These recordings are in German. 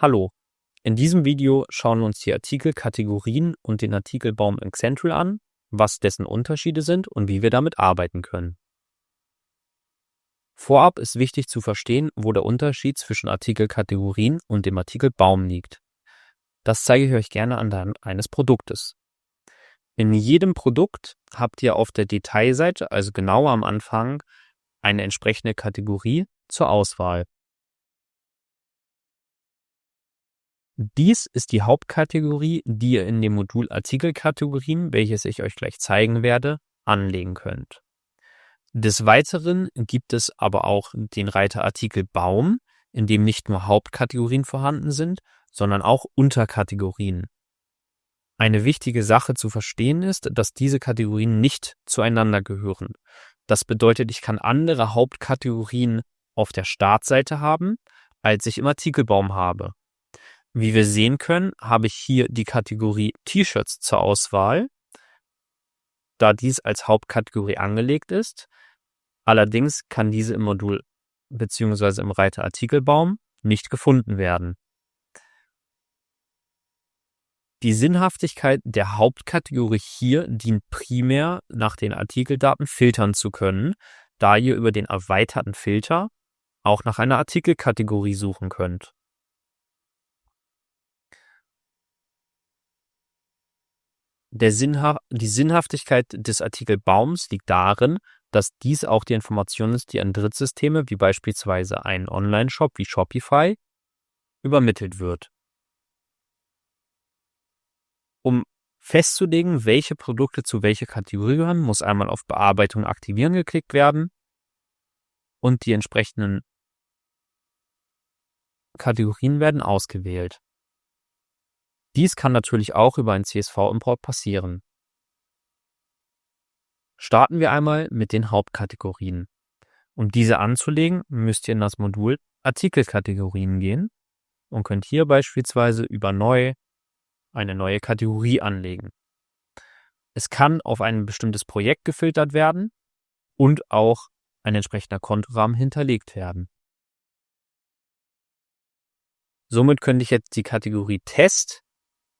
Hallo, in diesem Video schauen wir uns die Artikelkategorien und den Artikelbaum in Xentral an, was dessen Unterschiede sind und wie wir damit arbeiten können. Vorab ist wichtig zu verstehen, wo der Unterschied zwischen Artikelkategorien und dem Artikelbaum liegt. Das zeige ich euch gerne anhand eines Produktes. In jedem Produkt habt ihr auf der Detailseite, also genau am Anfang, eine entsprechende Kategorie zur Auswahl. Dies ist die Hauptkategorie, die ihr in dem Modul Artikelkategorien, welches ich euch gleich zeigen werde, anlegen könnt. Des Weiteren gibt es aber auch den Reiter Artikelbaum, in dem nicht nur Hauptkategorien vorhanden sind, sondern auch Unterkategorien. Eine wichtige Sache zu verstehen ist, dass diese Kategorien nicht zueinander gehören. Das bedeutet, ich kann andere Hauptkategorien auf der Startseite haben, als ich im Artikelbaum habe. Wie wir sehen können, habe ich hier die Kategorie T-Shirts zur Auswahl, da dies als Hauptkategorie angelegt ist. Allerdings kann diese im Modul bzw. im Reiter Artikelbaum nicht gefunden werden. Die Sinnhaftigkeit der Hauptkategorie hier dient primär, nach den Artikeldaten filtern zu können, da ihr über den erweiterten Filter auch nach einer Artikelkategorie suchen könnt. Die Sinnhaftigkeit des Artikelbaums liegt darin, dass dies auch die Information ist, die an Drittsysteme wie beispielsweise einen Online-Shop wie Shopify übermittelt wird. Um festzulegen, welche Produkte zu welcher Kategorie gehören, muss einmal auf Bearbeitung aktivieren geklickt werden und die entsprechenden Kategorien werden ausgewählt. Dies kann natürlich auch über einen CSV-Import passieren. Starten wir einmal mit den Hauptkategorien. Um diese anzulegen, müsst ihr in das Modul Artikelkategorien gehen und könnt hier beispielsweise über Neu eine neue Kategorie anlegen. Es kann auf ein bestimmtes Projekt gefiltert werden und auch ein entsprechender Kontorahmen hinterlegt werden. Somit könnte ich jetzt die Kategorie Test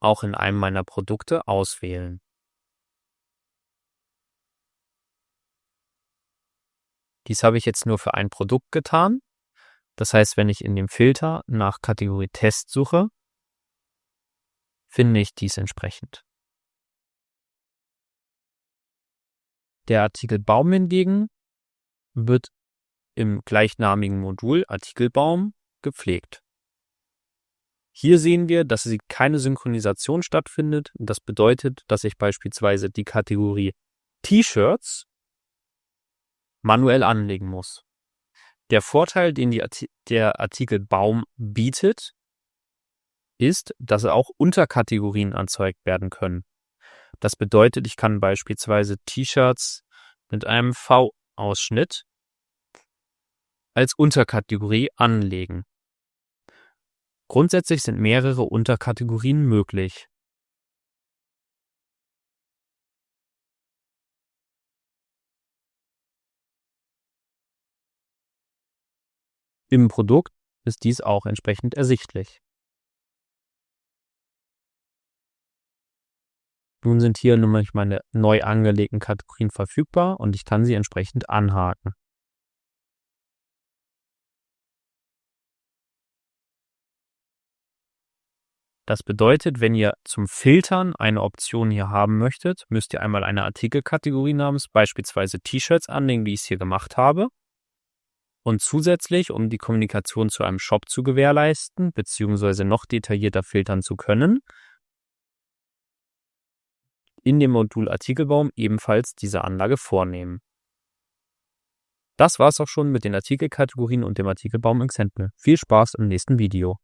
auch in einem meiner Produkte auswählen. Dies habe ich jetzt nur für ein Produkt getan. Das heißt, wenn ich in dem Filter nach Kategorie Test suche, finde ich dies entsprechend. Der Artikelbaum hingegen wird im gleichnamigen Modul Artikelbaum gepflegt. Hier sehen wir, dass keine Synchronisation stattfindet. Das bedeutet, dass ich beispielsweise die Kategorie T-Shirts manuell anlegen muss. Der Vorteil, den der Artikelbaum bietet, ist, dass auch Unterkategorien erzeugt werden können. Das bedeutet, ich kann beispielsweise T-Shirts mit einem V-Ausschnitt als Unterkategorie anlegen. Grundsätzlich sind mehrere Unterkategorien möglich. Im Produkt ist dies auch entsprechend ersichtlich. Nun sind hier nämlich meine neu angelegten Kategorien verfügbar und ich kann sie entsprechend anhaken. Das bedeutet, wenn ihr zum Filtern eine Option hier haben möchtet, müsst ihr einmal eine Artikelkategorie namens beispielsweise T-Shirts anlegen, wie ich es hier gemacht habe. Und zusätzlich, um die Kommunikation zu einem Shop zu gewährleisten, beziehungsweise noch detaillierter filtern zu können, in dem Modul Artikelbaum ebenfalls diese Anlage vornehmen. Das war's auch schon mit den Artikelkategorien und dem Artikelbaum in Xentral. Viel Spaß im nächsten Video.